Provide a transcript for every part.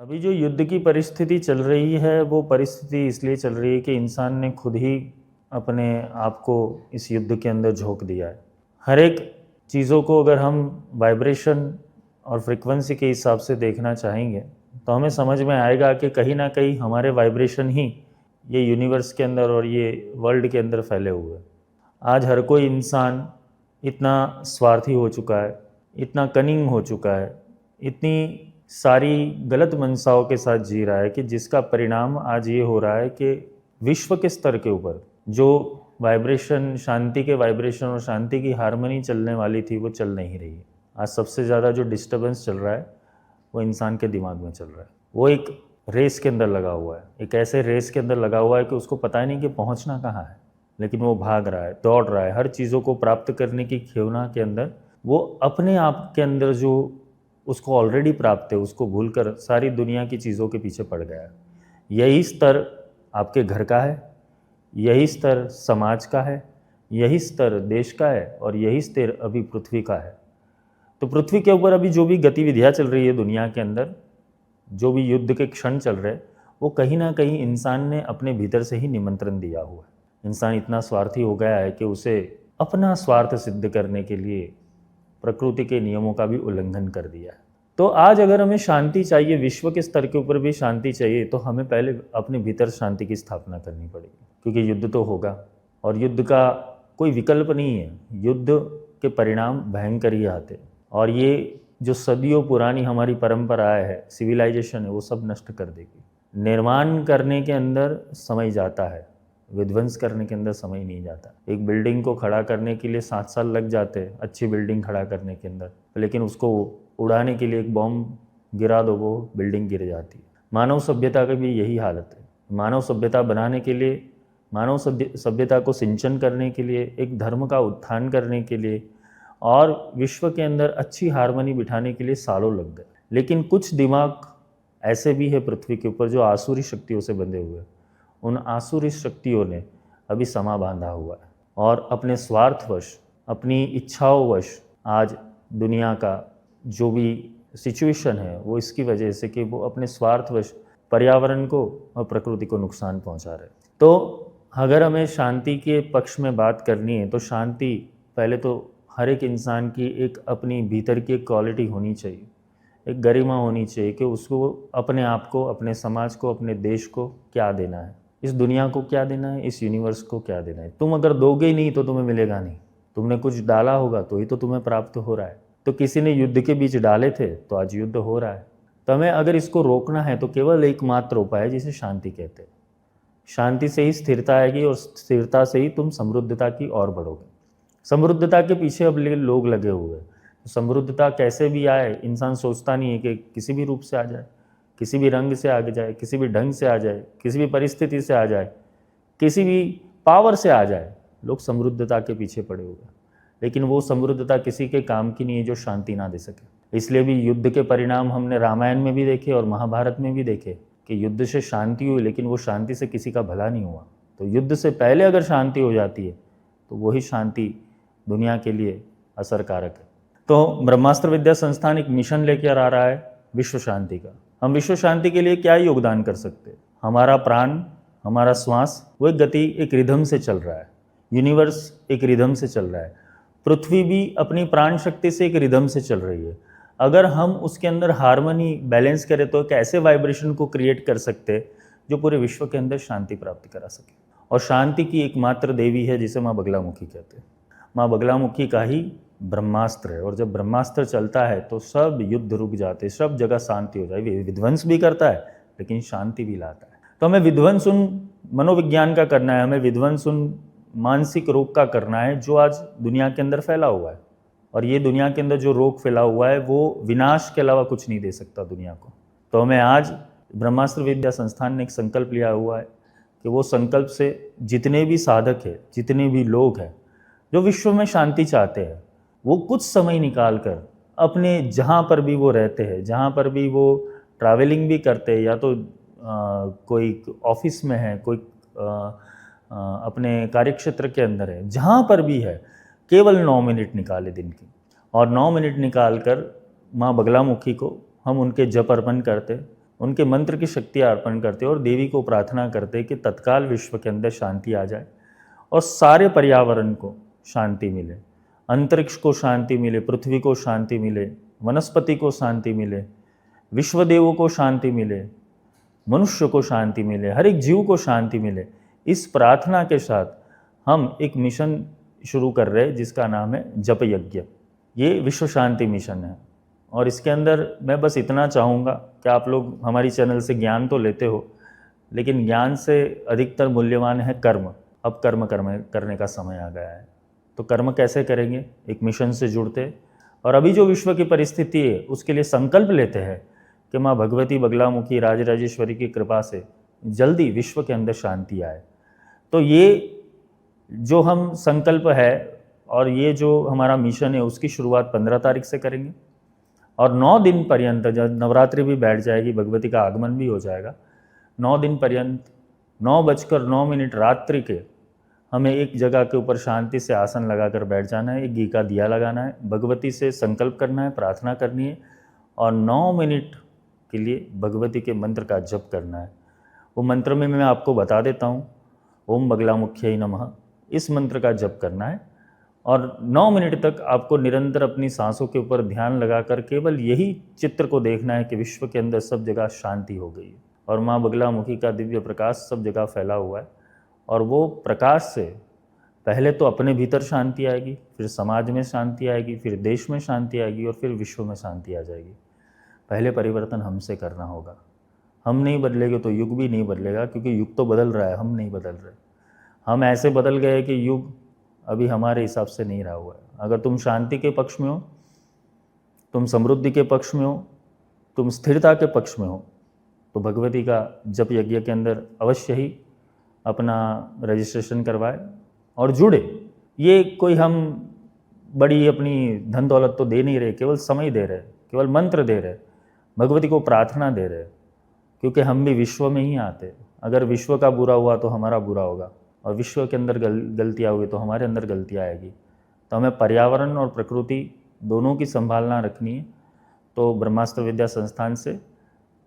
अभी जो युद्ध की परिस्थिति चल रही है, वो परिस्थिति इसलिए चल रही है कि इंसान ने खुद ही अपने आप को इस युद्ध के अंदर झोंक दिया है। हर एक चीज़ों को अगर हम वाइब्रेशन और फ्रीक्वेंसी के हिसाब से देखना चाहेंगे, तो हमें समझ में आएगा कि कहीं न कहीं हमारे वाइब्रेशन ही ये यूनिवर्स के अंदर और ये वर्ल्ड के अंदर फैले हुए हैं। आज हर कोई इंसान इतना स्वार्थी हो चुका है, इतना कनिंग हो चुका है, इतनी सारी गलत मंशाओं के साथ जी रहा है कि जिसका परिणाम आज ये हो रहा है कि विश्व के स्तर के ऊपर जो वाइब्रेशन, शांति के वाइब्रेशन और शांति की हार्मनी चलने वाली थी, वो चल नहीं रही है। आज सबसे ज़्यादा जो डिस्टर्बेंस चल रहा है, वो इंसान के दिमाग में चल रहा है। वो एक रेस के अंदर लगा हुआ है, एक ऐसे रेस के अंदर लगा हुआ है कि उसको पता ही नहीं कि पहुंचना कहाँ है, लेकिन वो भाग रहा है, दौड़ रहा है, हर चीज़ों को प्राप्त करने की खेवना के अंदर वो अपने आप के अंदर जो उसको ऑलरेडी प्राप्त है उसको भूलकर सारी दुनिया की चीज़ों के पीछे पड़ गया है। यही स्तर आपके घर का है, यही स्तर समाज का है, यही स्तर देश का है और यही स्तर अभी पृथ्वी का है। तो पृथ्वी के ऊपर अभी जो भी गतिविधियाँ चल रही है दुनिया के अंदर, जो भी युद्ध के क्षण चल रहे हैं, वो कहीं ना कहीं इंसान ने अपने भीतर से ही निमंत्रण दिया हुआ है। इंसान इतना स्वार्थी हो गया है कि उसे अपना स्वार्थ सिद्ध करने के लिए प्रकृति के नियमों का भी उल्लंघन कर दिया है। तो आज अगर हमें शांति चाहिए, विश्व के स्तर के ऊपर भी शांति चाहिए, तो हमें पहले अपने भीतर शांति की स्थापना करनी पड़ेगी, क्योंकि युद्ध तो होगा और युद्ध का कोई विकल्प नहीं है। युद्ध के परिणाम भयंकर ही आते हैं और ये जो सदियों पुरानी हमारी परंपराएं है, सिविलाइजेशन है, वो सब नष्ट कर देगी। निर्माण करने के अंदर समय जाता है, विध्वंस करने के अंदर समय नहीं जाता। एक बिल्डिंग को खड़ा करने के लिए 7 साल लग जाते हैं, अच्छी बिल्डिंग खड़ा करने के अंदर, लेकिन उसको उड़ाने के लिए एक बॉम्ब गिरा दो, वो बिल्डिंग गिर जाती है। मानव सभ्यता की भी यही हालत है। मानव सभ्यता बनाने के लिए, मानव सभ्यता को सिंचन करने के लिए, एक धर्म का उत्थान करने के लिए और विश्व के अंदर अच्छी हारमोनी बिठाने के लिए सालों लग गए। लेकिन कुछ दिमाग ऐसे भी है पृथ्वी के ऊपर जो आसुरी शक्तियों से बंधे हुए हैं। उन आसुरी शक्तियों ने अभी समा बांधा हुआ है और अपने स्वार्थवश, अपनी इच्छाओं-वश आज दुनिया का जो भी सिचुएशन है वो इसकी वजह से कि वो अपने स्वार्थवश पर्यावरण को और प्रकृति को नुकसान पहुंचा रहे। तो अगर हमें शांति के पक्ष में बात करनी है, तो शांति पहले तो हर एक इंसान की एक अपनी भीतर की एक क्वालिटी होनी चाहिए, एक गरिमा होनी चाहिए कि उसको अपने आप को, अपने समाज को, अपने देश को क्या देना है, इस दुनिया को क्या देना है, इस यूनिवर्स को क्या देना है। तुम अगर दोगे ही नहीं तो तुम्हें मिलेगा नहीं। तुमने कुछ डाला होगा तो ही तो तुम्हें प्राप्त हो रहा है। तो किसी ने युद्ध के बीच डाले थे तो आज युद्ध हो रहा है। तो हमें अगर इसको रोकना है तो केवल एकमात्र उपाय है जिसे शांति कहते हैं। शांति से ही स्थिरता आएगी और स्थिरता से ही तुम समृद्धता की ओर बढ़ोगे। समृद्धता के पीछे अब लोग लगे हुए हैं। समृद्धता कैसे भी आए, इंसान सोचता नहीं है कि किसी भी रूप से आ जाए, किसी भी रंग से आगे जाए, किसी भी ढंग से आ जाए, किसी भी परिस्थिति से आ जाए, किसी भी पावर से आ जाए। लोग समृद्धता के पीछे पड़े हुए हैं, लेकिन वो समृद्धता किसी के काम की नहीं है जो शांति ना दे सके। इसलिए भी युद्ध के परिणाम हमने रामायण में भी देखे और महाभारत में भी देखे कि युद्ध से शांति हुई, लेकिन वो शांति से किसी का भला नहीं हुआ। तो युद्ध से पहले अगर शांति हो जाती है तो वही शांति दुनिया के लिए असरकारक है। तो ब्रह्मास्त्र विद्या संस्थान एक मिशन लेकर आ रहा है विश्व शांति का। हम विश्व शांति के लिए क्या योगदान कर सकते हैं? हमारा प्राण, हमारा श्वास, वो एक गति, एक रिदम से चल रहा है। यूनिवर्स एक रिदम से चल रहा है। पृथ्वी भी अपनी प्राण शक्ति से एक रिदम से चल रही है। अगर हम उसके अंदर हार्मनी बैलेंस करें तो एक ऐसे वाइब्रेशन को क्रिएट कर सकते हैं जो पूरे विश्व के अंदर शांति प्राप्त करा सके। और शांति की एकमात्र देवी है जिसे माँ बगलामुखी कहते हैं। माँ बगलामुखी का ही ब्रह्मास्त्र है और जब ब्रह्मास्त्र चलता है तो सब युद्ध रुक जाते, सब जगह शांति हो जाए। विध्वंस भी करता है लेकिन शांति भी लाता है। तो हमें विध्वंस उन मनोविज्ञान का करना है, हमें विध्वंस उन मानसिक रोग का करना है जो आज दुनिया के अंदर फैला हुआ है। और ये दुनिया के अंदर जो रोग फैला हुआ है वो विनाश के अलावा कुछ नहीं दे सकता दुनिया को। तो हमें आज ब्रह्मास्त्र विद्या संस्थान ने एक संकल्प लिया हुआ है कि वो संकल्प से जितने भी साधक है, जितने भी लोग हैं जो विश्व में शांति चाहते हैं, वो कुछ समय निकाल कर अपने जहाँ पर भी वो रहते हैं, जहाँ पर भी वो ट्रैवलिंग भी करते हैं, या तो कोई ऑफिस में है, कोई अपने कार्यक्षेत्र के अंदर है, जहाँ पर भी है, केवल 9 मिनट निकाले दिन की। और 9 मिनट निकाल कर माँ बगलामुखी को हम उनके जप अर्पण करते, उनके मंत्र की शक्ति अर्पण करते और देवी को प्रार्थना करते कि तत्काल विश्व के अंदर शांति आ जाए और सारे पर्यावरण को शांति मिले, अंतरिक्ष को शांति मिले, पृथ्वी को शांति मिले, वनस्पति को शांति मिले, विश्वदेवों को शांति मिले, मनुष्य को शांति मिले, हर एक जीव को शांति मिले। इस प्रार्थना के साथ हम एक मिशन शुरू कर रहे हैं जिसका नाम है जप यज्ञ। ये विश्व शांति मिशन है और इसके अंदर मैं बस इतना चाहूँगा कि आप लोग हमारी चैनल से ज्ञान तो लेते हो, लेकिन ज्ञान से अधिकतर मूल्यवान है कर्म। अब कर्म करने का समय आ गया है। तो कर्म कैसे करेंगे? एक मिशन से जुड़ते और अभी जो विश्व की परिस्थिति है उसके लिए संकल्प लेते हैं कि माँ भगवती बगलामुखी राजराजेश्वरी की कृपा से जल्दी विश्व के अंदर शांति आए। तो ये जो हम संकल्प है और ये जो हमारा मिशन है उसकी शुरुआत 15 तारीख से करेंगे और 9 दिन पर्यंत, जब नवरात्रि भी बैठ जाएगी, भगवती का आगमन भी हो जाएगा, 9 दिन पर्यंत 9:09 रात्रि के हमें एक जगह के ऊपर शांति से आसन लगाकर बैठ जाना है, एक घी का दिया लगाना है, भगवती से संकल्प करना है, प्रार्थना करनी है और 9 मिनट के लिए भगवती के मंत्र का जप करना है। वो मंत्र में मैं आपको बता देता हूँ, ओम बगलामुख्यै नमः, इस मंत्र का जप करना है और 9 मिनट तक आपको निरंतर अपनी सांसों के ऊपर ध्यान लगाकर केवल यही चित्र को देखना है कि विश्व के अंदर सब जगह शांति हो गई है और माँ बगलामुखी का दिव्य प्रकाश सब जगह फैला हुआ है और वो प्रकाश से पहले तो अपने भीतर शांति आएगी, फिर समाज में शांति आएगी, फिर देश में शांति आएगी और फिर विश्व में शांति आ जाएगी। पहले परिवर्तन हमसे करना होगा। हम नहीं बदलेंगे तो युग भी नहीं बदलेगा, क्योंकि युग तो बदल रहा है, हम नहीं बदल रहे। हम ऐसे बदल गए कि युग अभी हमारे हिसाब से नहीं रहा हुआ है। अगर तुम शांति के पक्ष में हो, तुम समृद्धि के पक्ष में हो, तुम स्थिरता के पक्ष में हो, तो भगवती का जप यज्ञ के अंदर अवश्य ही अपना रजिस्ट्रेशन करवाए और जुड़े। ये कोई हम बड़ी अपनी धन दौलत तो दे नहीं रहे, केवल समय दे रहे, केवल मंत्र दे रहे, भगवती को प्रार्थना दे रहे, क्योंकि हम भी विश्व में ही आते। अगर विश्व का बुरा हुआ तो हमारा बुरा होगा और विश्व के अंदर गलतियाँ हुई तो हमारे अंदर गलतियाँ आएगी। तो हमें पर्यावरण और प्रकृति दोनों की संभालना रखनी है। तो ब्रह्मास्त्र विद्या संस्थान से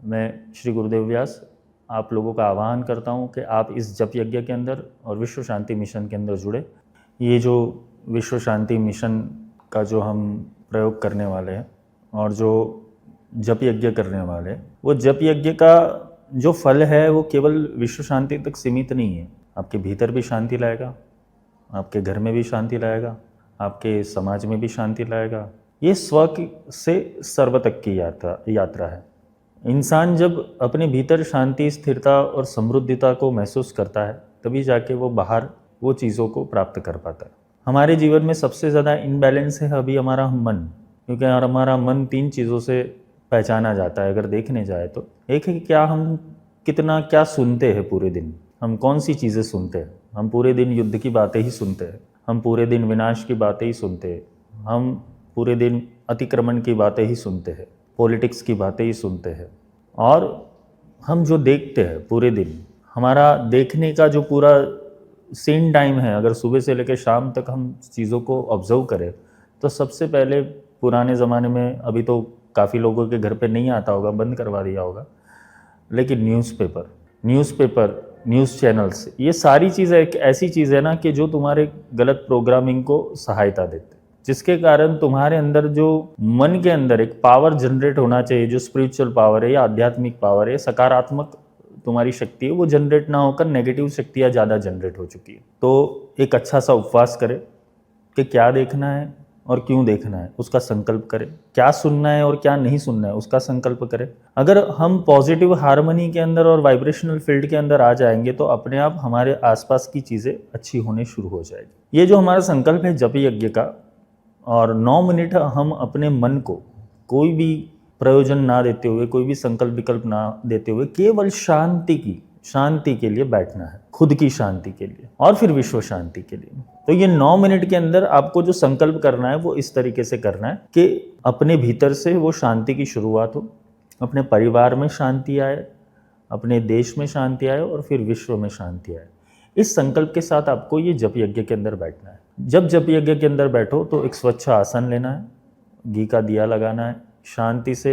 मैं श्री गुरुदेव व्यास आप लोगों का आह्वान करता हूँ कि आप इस जप यज्ञ के अंदर और विश्व शांति मिशन के अंदर जुड़े। ये जो विश्व शांति मिशन का जो हम प्रयोग करने वाले हैं और जो जप यज्ञ करने वाले हैं, वो जप यज्ञ का जो फल है वो केवल विश्व शांति तक सीमित नहीं है। आपके भीतर भी शांति लाएगा, आपके घर में भी शांति लाएगा, आपके समाज में भी शांति लाएगा। ये स्व से सर्व तक की यात्रा है। इंसान जब अपने भीतर शांति, स्थिरता और समृद्धता को महसूस करता है तभी जाके वो बाहर वो चीज़ों को प्राप्त कर पाता है। हमारे जीवन में सबसे ज़्यादा इनबैलेंस है अभी हमारा मन, क्योंकि हमारा मन 3 चीज़ों से पहचाना जाता है अगर देखने जाए तो। एक है कि क्या हम कितना क्या सुनते हैं पूरे दिन, हम कौन सी चीज़ें सुनते हैं। हम पूरे दिन युद्ध की बातें ही सुनते हैं, हम पूरे दिन विनाश की बातें ही सुनते हैं, हम पूरे दिन अतिक्रमण की बातें ही सुनते हैं, पॉलिटिक्स की बातें ही सुनते हैं। और हम जो देखते हैं पूरे दिन, हमारा देखने का जो पूरा सीन टाइम है, अगर सुबह से लेकर शाम तक हम चीज़ों को ऑब्जर्व करें तो सबसे पहले पुराने ज़माने में, अभी तो काफ़ी लोगों के घर पे नहीं आता होगा, बंद करवा दिया होगा, लेकिन न्यूज़पेपर, न्यूज़ चैनल्स, ये सारी चीज़ें एक ऐसी चीज़ है ना कि जो तुम्हारे गलत प्रोग्रामिंग को सहायता देते, जिसके कारण तुम्हारे अंदर जो मन के अंदर एक पावर जनरेट होना चाहिए, जो स्पिरिचुअल पावर है या आध्यात्मिक पावर है, सकारात्मक तुम्हारी शक्ति है, वो जनरेट ना होकर नेगेटिव शक्तियाँ ज़्यादा जनरेट हो चुकी है। तो एक अच्छा सा उपवास करें कि क्या देखना है और क्यों देखना है, उसका संकल्प करें। क्या सुनना है और क्या नहीं सुनना है, उसका संकल्प करें। अगर हम पॉजिटिव हार्मनी के अंदर और वाइब्रेशनल फील्ड के अंदर आ जाएंगे तो अपने आप हमारे आसपास की चीज़ें अच्छी होने शुरू हो जाएगी। ये जो हमारा संकल्प है जप यज्ञ का, और 9 मिनट हम अपने मन को कोई भी प्रयोजन ना देते हुए, कोई भी संकल्प विकल्प ना देते हुए, केवल शांति के लिए बैठना है, खुद की शांति के लिए और फिर विश्व शांति के लिए। तो ये 9 मिनट के अंदर आपको जो संकल्प करना है वो इस तरीके से करना है कि अपने भीतर से वो शांति की शुरुआत हो, अपने परिवार में शांति आए, अपने देश में शांति आए और फिर विश्व में शांति आए। इस संकल्प के साथ आपको ये जप यज्ञ के अंदर बैठना है। जब जप यज्ञ के अंदर बैठो तो एक स्वच्छ आसन लेना है, घी का दिया लगाना है, शांति से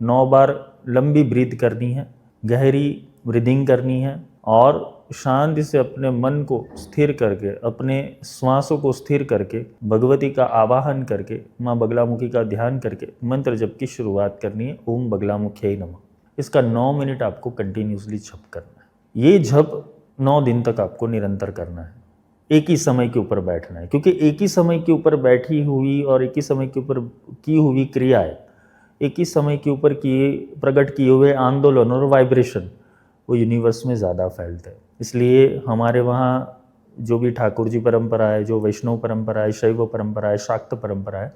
9 बार लंबी ब्रीथ करनी है, गहरी ब्रीदिंग करनी है और शांति से अपने मन को स्थिर करके, अपने श्वासों को स्थिर करके, भगवती का आवाहन करके, माँ बगलामुखी का ध्यान करके मंत्र जप की शुरुआत करनी है। ओम बगलामुख्याय नमः। इसका 9 मिनट आपको कंटिन्यूसली जप करना है। ये जप 9 दिन तक आपको निरंतर करना है। एक ही समय के ऊपर बैठना है, क्योंकि एक ही समय के ऊपर बैठी हुई और एक ही समय के ऊपर की हुई क्रियाएं, एक ही समय के ऊपर किए प्रकट किए हुए आंदोलन और वाइब्रेशन वो यूनिवर्स में ज़्यादा फैलते हैं। इसलिए हमारे वहाँ जो भी ठाकुर जी परंपरा है, जो वैष्णव परंपरा है, शैव परंपरा है, शाक्त परंपरा है,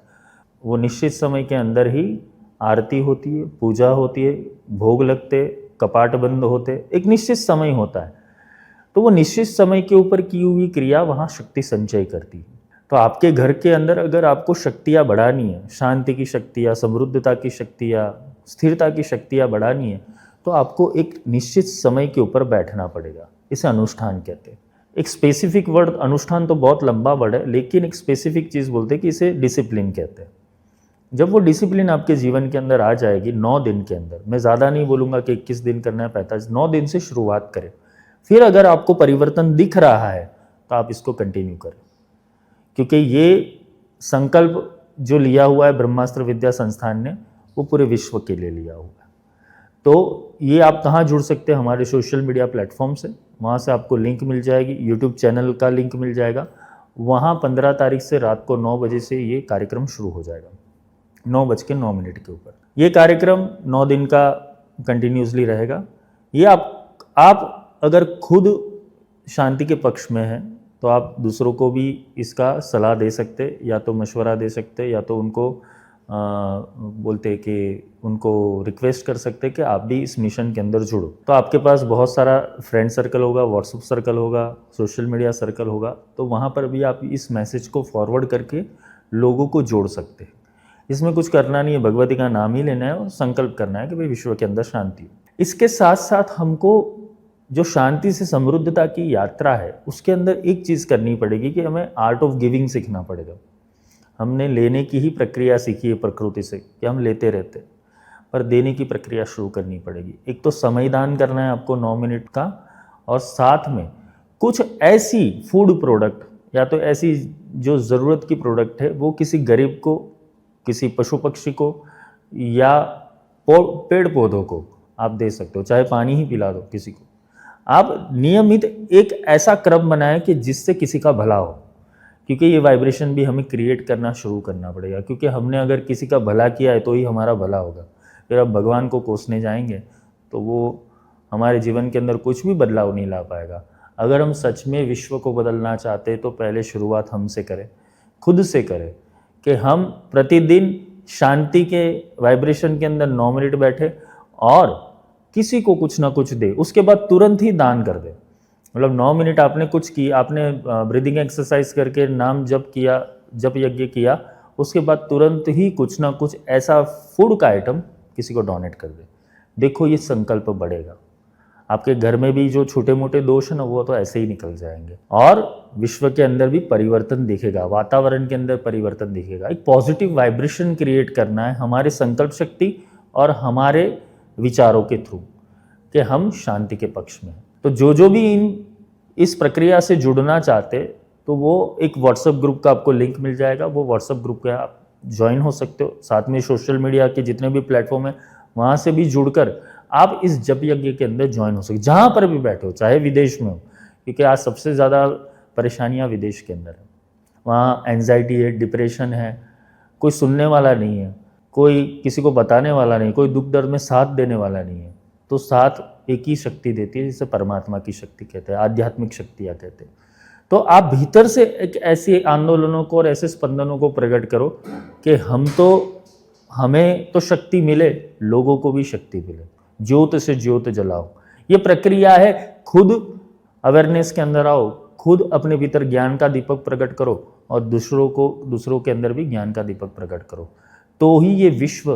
वो निश्चित समय के अंदर ही आरती होती है, पूजा होती है, भोग लगते, कपाट बंद होते, एक निश्चित समय होता है। तो वो निश्चित समय के ऊपर की हुई क्रिया वहाँ शक्ति संचय करती है। तो आपके घर के अंदर अगर आपको शक्तियाँ बढ़ानी है, शांति की शक्तियाँ, समृद्धता की शक्तियाँ, स्थिरता की शक्तियाँ बढ़ानी है, तो आपको एक निश्चित समय के ऊपर बैठना पड़ेगा। इसे अनुष्ठान कहते हैं। एक स्पेसिफिक वर्ड, अनुष्ठान तो बहुत लंबा वर्ड है, लेकिन एक स्पेसिफिक चीज़ बोलते हैं कि इसे डिसिप्लिन कहते हैं। जब वो डिसिप्लिन आपके जीवन के अंदर आ जाएगी 9 दिन के अंदर, मैं ज़्यादा नहीं बोलूँगा कि 21 दिन करना है, 45, 9 दिन से शुरुआत करें। फिर अगर आपको परिवर्तन दिख रहा है तो आप इसको कंटिन्यू करें, क्योंकि ये संकल्प जो लिया हुआ है ब्रह्मास्त्र विद्या संस्थान ने, वो पूरे विश्व के लिए लिया हुआ है। तो ये आप कहाँ जुड़ सकते हैं? हमारे सोशल मीडिया प्लेटफॉर्म से, वहाँ से आपको लिंक मिल जाएगी, यूट्यूब चैनल का लिंक मिल जाएगा। वहाँ 15 तारीख से रात को 9 बजे से ये कार्यक्रम शुरू हो जाएगा, 9:09 के ऊपर। ये कार्यक्रम 9 दिन का कंटिन्यूसली रहेगा। ये आप अगर खुद शांति के पक्ष में हैं तो आप दूसरों को भी इसका सलाह दे सकते, या तो मशवरा दे सकते, या तो उनको बोलते कि उनको रिक्वेस्ट कर सकते कि आप भी इस मिशन के अंदर जुड़ो। तो आपके पास बहुत सारा फ्रेंड सर्कल होगा, व्हाट्सएप सर्कल होगा, सोशल मीडिया सर्कल होगा, तो वहाँ पर भी आप इस मैसेज को फॉरवर्ड करके लोगों को जोड़ सकते हैं। इसमें कुछ करना नहीं है, भगवती का नाम ही लेना है और संकल्प करना है कि भाई विश्व के अंदर शांति हो। इसके साथ साथ हमको जो शांति से समृद्धता की यात्रा है, उसके अंदर एक चीज़ करनी पड़ेगी कि हमें आर्ट ऑफ गिविंग सीखना पड़ेगा। हमने लेने की ही प्रक्रिया सीखी है प्रकृति से कि हम लेते रहते, पर देने की प्रक्रिया शुरू करनी पड़ेगी। एक तो समय दान करना है आपको 9 मिनट का, और साथ में कुछ ऐसी फूड प्रोडक्ट या तो ऐसी जो ज़रूरत की प्रोडक्ट है वो किसी गरीब को, किसी पशु पक्षी को या पेड़ पौधों को आप दे सकते हो। चाहे पानी ही पिला दो किसी को। आप नियमित एक ऐसा क्रम बनाएं कि जिससे किसी का भला हो, क्योंकि ये वाइब्रेशन भी हमें क्रिएट करना शुरू करना पड़ेगा। क्योंकि हमने अगर किसी का भला किया है तो ही हमारा भला होगा। फिर आप भगवान को कोसने जाएंगे तो वो हमारे जीवन के अंदर कुछ भी बदलाव नहीं ला पाएगा। अगर हम सच में विश्व को बदलना चाहते हैं तो पहले शुरुआत हमसे करें, खुद से करें, कि हम प्रतिदिन शांति के वाइब्रेशन के अंदर 9 मिनट बैठे और किसी को कुछ ना कुछ दे, उसके बाद तुरंत ही दान कर दे। मतलब 9 मिनट आपने कुछ की, आपने ब्रीदिंग एक्सरसाइज करके नाम जप किया, जप यज्ञ किया, उसके बाद तुरंत ही कुछ ना कुछ ऐसा फूड का आइटम किसी को डोनेट कर दे। देखो ये संकल्प बढ़ेगा। आपके घर में भी जो छोटे मोटे दोष है ना, वो तो ऐसे ही निकल जाएंगे और विश्व के अंदर भी परिवर्तन दिखेगा, वातावरण के अंदर परिवर्तन दिखेगा। एक पॉजिटिव वाइब्रेशन क्रिएट करना है हमारे संकल्प शक्ति और हमारे विचारों के थ्रू कि हम शांति के पक्ष में हैं। तो जो भी इस प्रक्रिया से जुड़ना चाहते तो वो एक व्हाट्सएप ग्रुप का आपको लिंक मिल जाएगा, वो व्हाट्सएप ग्रुप का आप ज्वाइन हो सकते हो। साथ में सोशल मीडिया के जितने भी प्लेटफॉर्म है वहाँ से भी जुड़कर आप इस जप यज्ञ के अंदर ज्वाइन हो सकते, जहाँ पर भी बैठे हो, चाहे विदेश में हो, क्योंकि आज सबसे ज़्यादा परेशानियाँ विदेश के अंदर है। वहाँ एंजाइटी है, डिप्रेशन है, कोई सुनने वाला नहीं है, कोई किसी को बताने वाला नहीं, कोई दुख दर्द में साथ देने वाला नहीं है। तो साथ एक ही शक्ति देती है जिसे परमात्मा की शक्ति कहते हैं, आध्यात्मिक शक्तियाँ कहते हैं। तो आप भीतर से एक ऐसे आंदोलनों को और ऐसे स्पंदनों को प्रकट करो कि हमें तो शक्ति मिले, लोगों को भी शक्ति मिले। ज्योत से ज्योत जलाओ, ये प्रक्रिया है। खुद अवेयरनेस के अंदर आओ, खुद अपने भीतर ज्ञान का दीपक प्रकट करो और दूसरों के अंदर भी ज्ञान का दीपक प्रकट करो, तो ही ये विश्व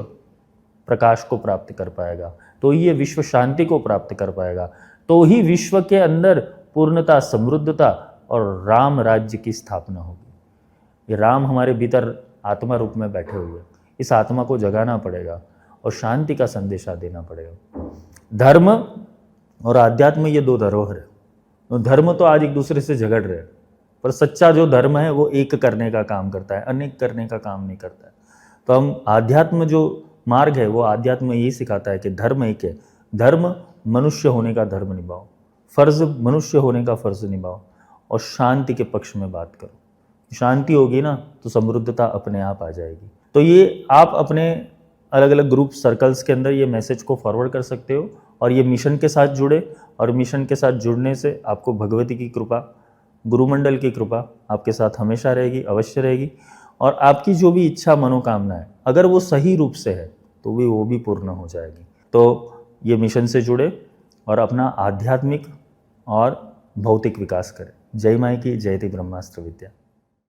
प्रकाश को प्राप्त कर पाएगा, तो ही ये विश्व शांति को प्राप्त कर पाएगा, तो ही विश्व के अंदर पूर्णता, समृद्धता और राम राज्य की स्थापना होगी। ये राम हमारे भीतर आत्मा रूप में बैठे हुए हैं, इस आत्मा को जगाना पड़ेगा और शांति का संदेशा देना पड़ेगा। धर्म और आध्यात्म ये दो धरोहर है। तो धर्म तो आज एक दूसरे से झगड़ रहे हैं, पर सच्चा जो धर्म है वो एक करने का काम करता है, अनेक करने का काम नहीं करता है। तो हम आध्यात्म जो मार्ग है वो आध्यात्म यही सिखाता है कि धर्म एक है। धर्म मनुष्य होने का धर्म निभाओ, फर्ज मनुष्य होने का फर्ज निभाओ और शांति के पक्ष में बात करो। शांति होगी ना तो समृद्धता अपने आप आ जाएगी। तो ये आप अपने अलग अलग ग्रुप सर्कल्स के अंदर ये मैसेज को फॉरवर्ड कर सकते हो और ये मिशन के साथ जुड़े, और मिशन के साथ जुड़ने से आपको भगवती की कृपा, गुरुमंडल की कृपा आपके साथ हमेशा रहेगी, अवश्य रहेगी। और आपकी जो भी इच्छा मनोकामना है अगर वो सही रूप से है तो वो भी पूर्ण हो जाएगी। तो ये मिशन से जुड़े और अपना आध्यात्मिक और भौतिक विकास करें। जय माई की, जयति ब्रह्मास्त्र विद्या।